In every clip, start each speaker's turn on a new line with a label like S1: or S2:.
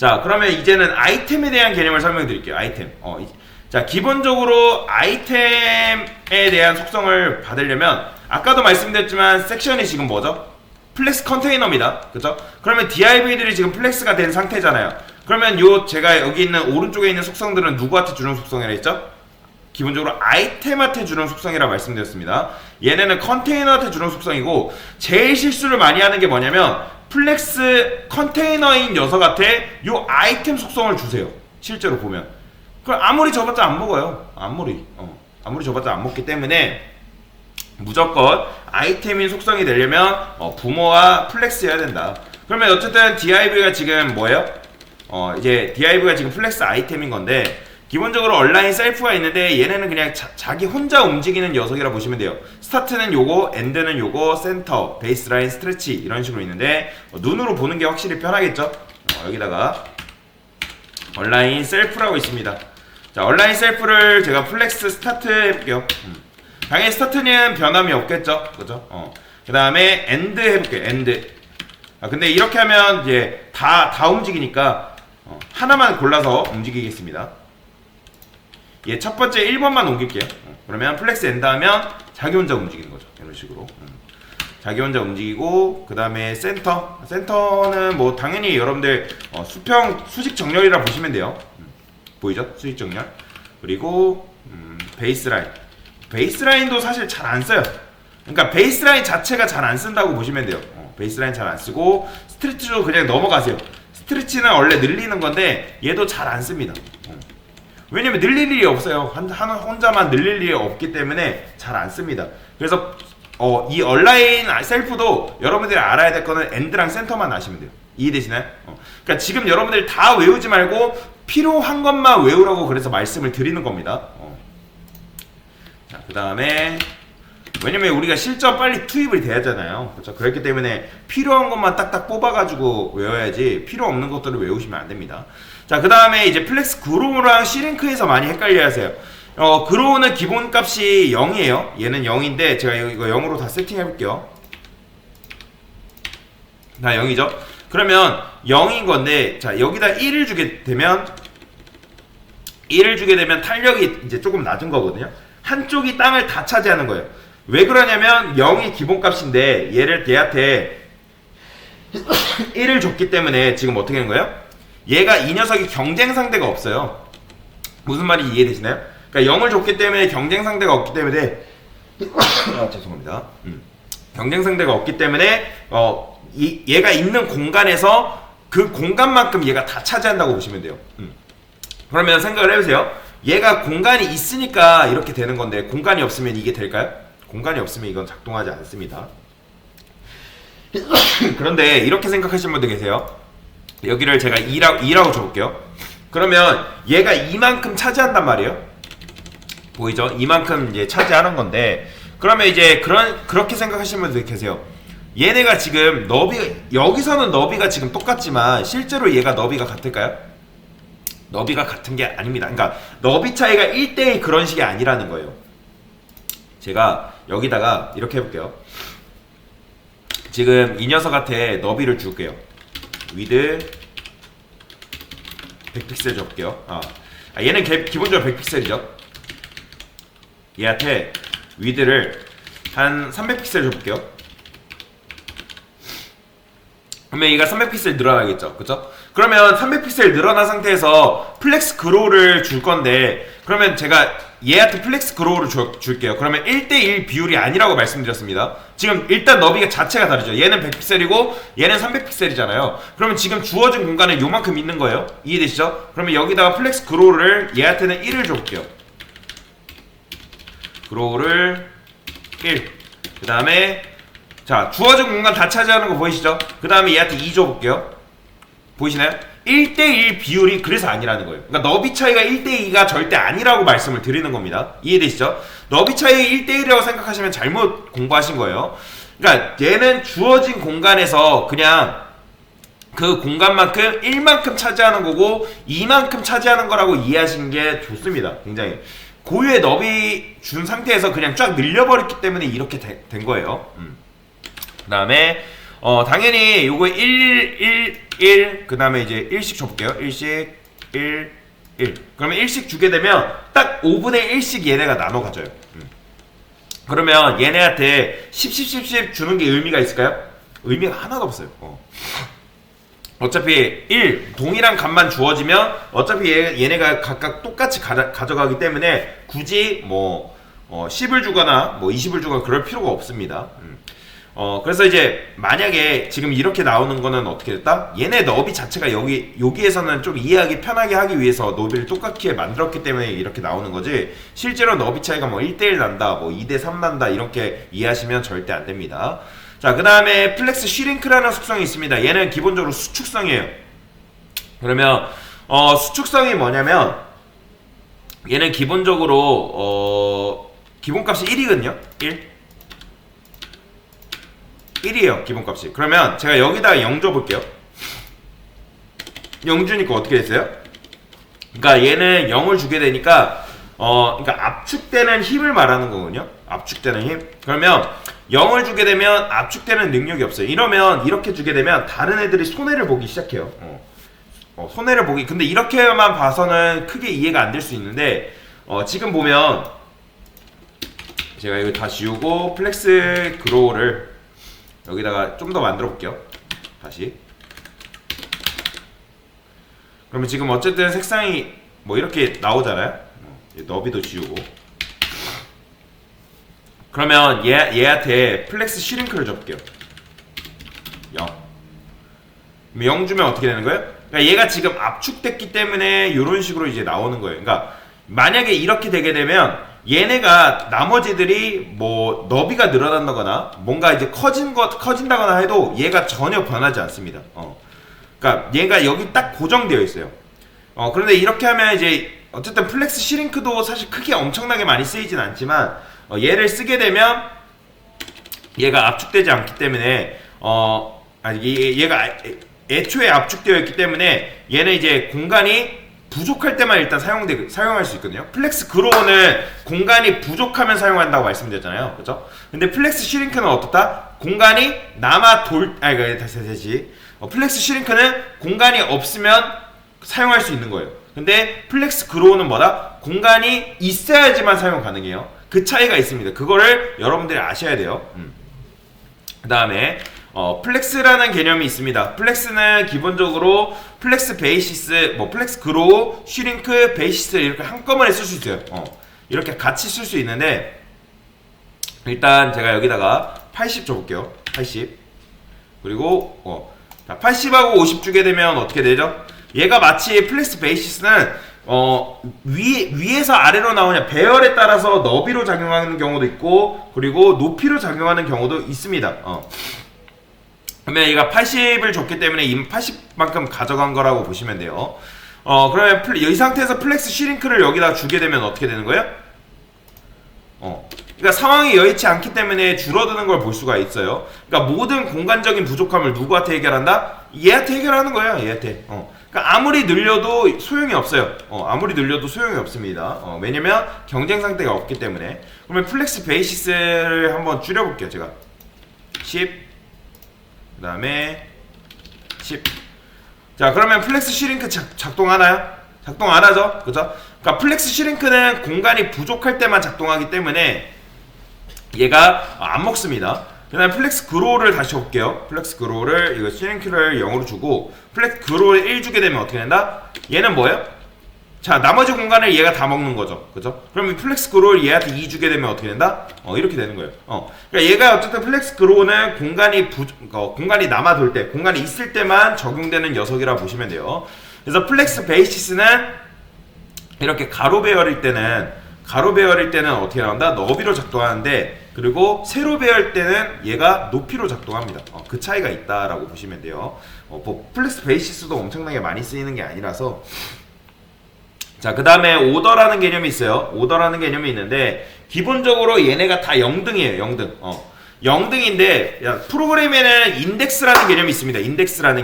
S1: 자, 그러면 이제는 아이템에 대한 개념을 설명해 드릴게요. 아이템. 자, 기본적으로 아이템에 대한 속성을 받으려면 아까도 말씀드렸지만 섹션이 지금 뭐죠? 플렉스 컨테이너입니다. 그죠? 그러면 DIV들이 지금 플렉스가 된 상태잖아요. 그러면 제가 여기 있는 오른쪽에 있는 속성들은 누구한테 주는 속성이라 했죠? 기본적으로 아이템한테 주는 속성이라 말씀드렸습니다. 얘네는 컨테이너한테 주는 속성이고, 제일 실수를 많이 하는 게 뭐냐면 플렉스 컨테이너인 녀석한테 요 아이템 속성을 주세요. 실제로 보면 그럼 아무리 줘봤자 안 먹어요. 아무리 줘봤자 안 먹기 때문에 무조건 아이템인 속성이 되려면 부모와 플렉스여야 된다. 그러면 어쨌든 DIV가 지금 뭐예요? 이제 DIV가 지금 플렉스 아이템인 건데, 기본적으로 온라인 셀프가 있는데 얘네는 그냥 자기 혼자 움직이는 녀석이라 보시면 돼요. 스타트는 요거, 엔드는 요거, 센터, 베이스라인, 스트레치 이런 식으로 있는데 눈으로 보는 게 확실히 편하겠죠? 여기다가 온라인 셀프라고 있습니다. 자, 온라인 셀프를 제가 플렉스 스타트 해볼게요. 당연히 스타트는 변함이 없겠죠? 그죠? 그 다음에 엔드 해볼게요. 엔드. 근데 이렇게 하면 이제 다 움직이니까 하나만 골라서 움직이겠습니다. 예, 첫 번째 1번만 옮길게요. 그러면 플렉스 엔드 하면 자기 혼자 움직이는 거죠. 이런 식으로. 자기 혼자 움직이고, 그 다음에 센터는 뭐 당연히 여러분들 수직 정렬이라 보시면 돼요. 보이죠? 수직 정렬. 그리고 베이스라인도 사실 잘 안 써요. 그러니까 베이스라인 자체가 잘 안 쓴다고 보시면 돼요. 베이스라인 잘 안 쓰고, 스트레치도 그냥 넘어가세요. 스트레치는 원래 늘리는 건데 얘도 잘 안 씁니다. 왜냐면 늘릴 일이 없어요. 혼자만 늘릴 일이 없기 때문에 잘 안 씁니다. 그래서 이 온라인 셀프도 여러분들이 알아야 될 거는 엔드랑 센터만 아시면 돼요. 이해되시나요? 그러니까 지금 여러분들이 다 외우지 말고 필요한 것만 외우라고 그래서 말씀을 드리는 겁니다. 자, 그 다음에 왜냐면 우리가 실전 빨리 투입이 돼야잖아요. 그렇죠? 그렇기 때문에 필요한 것만 딱딱 뽑아가지고 외워야지 필요 없는 것들을 외우시면 안 됩니다. 자, 그 다음에 이제 플렉스 그로우랑 시링크에서 많이 헷갈려 하세요. 그로우는 기본값이 0이에요. 얘는 0인데 제가 이거 0으로 다 세팅해 볼게요. 다 0이죠? 그러면 0인 건데, 자, 여기다 1을 주게 되면 탄력이 이제 조금 낮은 거거든요. 한쪽이 땅을 다 차지하는 거예요. 왜 그러냐면 0이 기본값인데 얘한테 1을 줬기 때문에 지금 어떻게 하는 거예요? 얘가 이 녀석이 경쟁 상대가 없어요. 무슨 말인지 이해되시나요? 그러니까 0을 줬기 때문에 경쟁 상대가 없기 때문에 죄송합니다. 경쟁 상대가 없기 때문에 얘가 있는 공간에서 그 공간만큼 얘가 다 차지한다고 보시면 돼요. 그러면 생각을 해보세요. 얘가 공간이 있으니까 이렇게 되는 건데 공간이 없으면 이게 될까요? 공간이 없으면 이건 작동하지 않습니다. 그런데 이렇게 생각하시는 분들 계세요. 여기를 제가 2라고 줘볼게요. 그러면 얘가 이만큼 차지한단 말이에요. 보이죠? 이만큼 이제 차지하는 건데, 그러면 이제 그렇게 생각하시는 분들 계세요. 얘네가 지금 여기서는 너비가 지금 똑같지만 실제로 얘가 너비가 같을까요? 너비가 같은 게 아닙니다. 그러니까 너비 차이가 1대1 그런 식이 아니라는 거예요. 제가 여기다가 이렇게 해볼게요. 지금 이 녀석한테 너비를 줄게요. 위드 100픽셀 줘볼게요. 얘는 기본적으로 100픽셀이죠. 얘한테 위드를 한 300픽셀 줘볼게요. 그러면 얘가 300픽셀 늘어나겠죠. 그쵸? 그러면 300픽셀 늘어난 상태에서 플렉스 그로우를 줄 건데, 그러면 제가 얘한테 플렉스 그로우를 줄게요. 그러면 1대1 비율이 아니라고 말씀드렸습니다. 지금 일단 너비가 자체가 다르죠. 얘는 100픽셀이고 얘는 300픽셀이잖아요. 그러면 지금 주어진 공간에 요만큼 있는 거예요. 이해되시죠? 그러면 여기다가 플렉스 그로우를 얘한테는 1을 줘볼게요. 그로우를 1. 그 다음에 자, 주어진 공간 다 차지하는 거 보이시죠? 그 다음에 얘한테 2 줘볼게요. 보이시나요? 1대1 비율이 그래서 아니라는 거예요. 그러니까 너비 차이가 1대2가 절대 아니라고 말씀을 드리는 겁니다. 이해되시죠? 너비 차이 1대1이라고 생각하시면 잘못 공부하신 거예요. 그러니까 얘는 주어진 공간에서 그냥 그 공간만큼 1만큼 차지하는 거고 2만큼 차지하는 거라고 이해하시는 게 좋습니다. 굉장히 고유의 너비 준 상태에서 그냥 쫙 늘려버렸기 때문에 이렇게 된 거예요. 그 다음에 당연히 요거 1, 그 다음에 이제 1씩 줘볼게요. 1씩, 1, 그러면 1씩 주게 되면 딱 5분의 1씩 얘네가 나눠 가져요. 그러면 얘네한테 10 주는 게 의미가 있을까요? 의미가 하나도 없어요. 어차피 1 동일한 값만 주어지면 어차피 얘네가 각각 똑같이 가져가기 때문에 굳이 뭐 10을 주거나 뭐 20을 주거나 그럴 필요가 없습니다. 그래서 이제 만약에 지금 이렇게 나오는 거는 어떻게 됐다? 얘네 너비 자체가 여기에서는 좀 이해하기 편하게 하기 위해서 너비를 똑같게 만들었기 때문에 이렇게 나오는 거지, 실제로 너비 차이가 뭐 1대1 난다, 뭐 2대3 난다 이렇게 이해하시면 절대 안 됩니다. 자, 그 다음에 플렉스 슈링크라는 속성이 있습니다. 얘는 기본적으로 수축성이에요. 그러면 수축성이 뭐냐면 얘는 기본적으로 기본값이 1이거든요. 1이에요 기본값이. 그러면 제가 여기다가 0 줘볼게요. 0 주니까 어떻게 됐어요? 그러니까 얘는 0을 주게 되니까 그러니까 압축되는 힘을 말하는 거거든요. 압축되는 힘. 그러면 0을 주게 되면 압축되는 능력이 없어요. 이러면 이렇게 주게 되면 다른 애들이 손해를 보기 시작해요. 손해를 보기. 근데 이렇게만 봐서는 크게 이해가 안 될 수 있는데 지금 보면 제가 이거 다 지우고 플렉스 그로우를 여기다가 좀 더 만들어 볼게요. 다시. 그러면 지금 어쨌든 색상이 뭐 이렇게 나오잖아요. 너비도 지우고. 그러면 얘한테 플렉스 슈링크를 줘볼게요. 0. 0 주면 어떻게 되는 거예요? 그러니까 얘가 지금 압축됐기 때문에 이런 식으로 이제 나오는 거예요. 그러니까 만약에 이렇게 되게 되면 얘네가 나머지들이 뭐 너비가 늘어난다거나 뭔가 이제 커진다거나 해도 얘가 전혀 변하지 않습니다. 그러니까 얘가 여기 딱 고정되어 있어요. 그런데 이렇게 하면 이제 어쨌든 플렉스 슈링크도 사실 크게 엄청나게 많이 쓰이진 않지만 얘를 쓰게 되면 얘가 압축되지 않기 때문에 얘가 애초에 압축되어 있기 때문에 얘는 이제 공간이 부족할 때만 일단 사용할 수 있거든요. 플렉스 그로우는 공간이 부족하면 사용한다고 말씀드렸잖아요. 그죠? 근데 플렉스 슈링크는 어떻다? 공간이 다시. 플렉스 슈링크는 공간이 없으면 사용할 수 있는 거예요. 근데 플렉스 그로우는 뭐다? 공간이 있어야지만 사용 가능해요. 그 차이가 있습니다. 그거를 여러분들이 아셔야 돼요. 그 다음에 플렉스라는 개념이 있습니다. 플렉스는 기본적으로 플렉스 베이시스, 플렉스 그로우, 슈링크, 베이시스 이렇게 한꺼번에 쓸 수 있어요. 이렇게 같이 쓸 수 있는데 일단 제가 여기다가 80 줘볼게요. 80. 그리고 80하고 50 주게 되면 어떻게 되죠? 얘가 마치 플렉스 베이시스는 위에서 아래로 나오냐 배열에 따라서 너비로 작용하는 경우도 있고 그리고 높이로 작용하는 경우도 있습니다. 그러면 얘가 80을 줬기 때문에 이 80만큼 가져간 거라고 보시면 돼요. 그러면 이 상태에서 플렉스 슈링크를 여기다 주게 되면 어떻게 되는 거예요? 그러니까 상황이 여의치 않기 때문에 줄어드는 걸 볼 수가 있어요. 그러니까 모든 공간적인 부족함을 누구한테 해결한다? 얘한테 해결하는 거예요. 얘한테. 그러니까 아무리 늘려도 소용이 없어요. 아무리 늘려도 소용이 없습니다. 왜냐면 경쟁 상태가 없기 때문에. 그러면 플렉스 베이시스를 한번 줄여볼게요. 제가 10 그 다음에 10. 자, 그러면 플렉스 슈링크 작동하나요? 작동 안 하죠? 그죠? 그러니까 플렉스 슈링크는 공간이 부족할 때만 작동하기 때문에 얘가 안 먹습니다. 그 다음에 플렉스 그로우를 다시 볼게요. 플렉스 그로우를 이거 슈링크를 0으로 주고 플렉스 그로우를 1 주게 되면 어떻게 된다? 얘는 뭐예요? 자, 나머지 공간을 얘가 다 먹는 거죠. 그죠? 그러면 플렉스 그로우를 얘한테 2 주게 되면 어떻게 된다? 이렇게 되는 거예요. 그러니까 얘가 어쨌든 플렉스 그로우는 공간이 남아돌 때, 공간이 있을 때만 적용되는 녀석이라 보시면 돼요. 그래서 플렉스 베이시스는 이렇게 가로 배열일 때는 어떻게 나온다? 너비로 작동하는데 그리고 세로 배열 때는 얘가 높이로 작동합니다. 그 차이가 있다라고 보시면 돼요. 플렉스 베이시스도 엄청나게 많이 쓰이는 게 아니라서. 자, 그 다음에 오더라는 개념이 있어요. 오더라는 개념이 있는데 기본적으로 얘네가 다 0등이에요. 0등. 0등인데 프로그램에는 인덱스라는 개념이 있습니다. 인덱스라는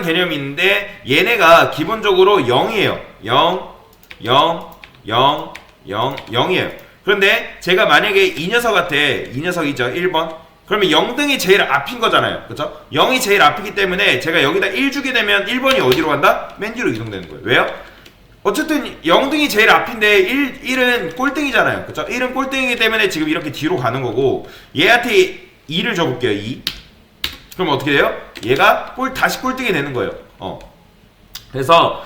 S1: 개념이 있는데 얘네가 기본적으로 0이에요. 0, 0, 0, 0, 0이에요. 그런데 제가 만약에 이 녀석이죠. 1번. 그러면 0등이 제일 앞인 거잖아요. 그쵸? 0이 제일 앞이기 때문에 제가 여기다 1 주게 되면 1번이 어디로 간다? 맨 뒤로 이동되는 거예요. 왜요? 어쨌든 0등이 제일 앞인데 1은 꼴등이잖아요. 그쵸? 1은 꼴등이기 때문에 지금 이렇게 뒤로 가는 거고, 얘한테 2를 줘볼게요. 2. 그럼 어떻게 돼요? 얘가 다시 꼴등이 되는 거예요. 그래서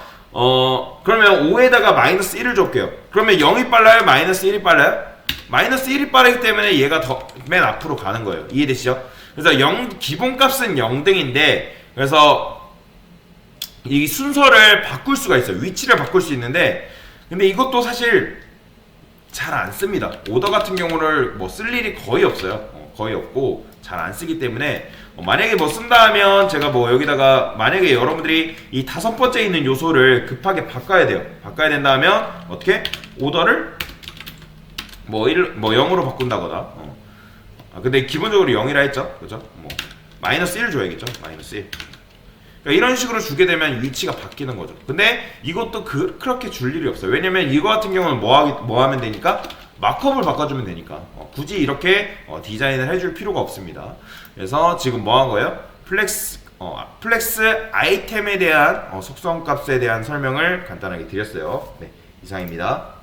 S1: 그러면 5에다가 마이너스 1을 줘볼게요. 그러면 0이 빨라요? 마이너스 1이 빨라요? 마이너스 1이 빠르기 때문에 얘가 더 맨 앞으로 가는 거예요. 이해되시죠? 그래서 기본값은 0등인데, 그래서 이 순서를 바꿀 수가 있어요. 위치를 바꿀 수 있는데, 근데 이것도 사실 잘 안 씁니다. 오더 같은 경우를 뭐 쓸 일이 거의 없어요. 거의 없고 잘 안 쓰기 때문에, 만약에 뭐 쓴다 하면 제가 뭐 여기다가 만약에 여러분들이 이 5번째 있는 요소를 급하게 바꿔야 돼요. 바꿔야 된다 하면 어떻게? 오더를 뭐 0으로 바꾼다거나. 근데 기본적으로 0이라 했죠. 그죠? 뭐 마이너스 1 줘야겠죠. 마이너스 1. 그러니까 이런 식으로 주게 되면 위치가 바뀌는 거죠. 근데 이것도 그렇게 줄 일이 없어요. 왜냐면 이거 같은 경우는 뭐 하면 되니까? 마크업을 바꿔주면 되니까. 굳이 이렇게 디자인을 해줄 필요가 없습니다. 그래서 지금 뭐 한 거예요? 플렉스 아이템에 대한 속성값에 대한 설명을 간단하게 드렸어요. 네, 이상입니다.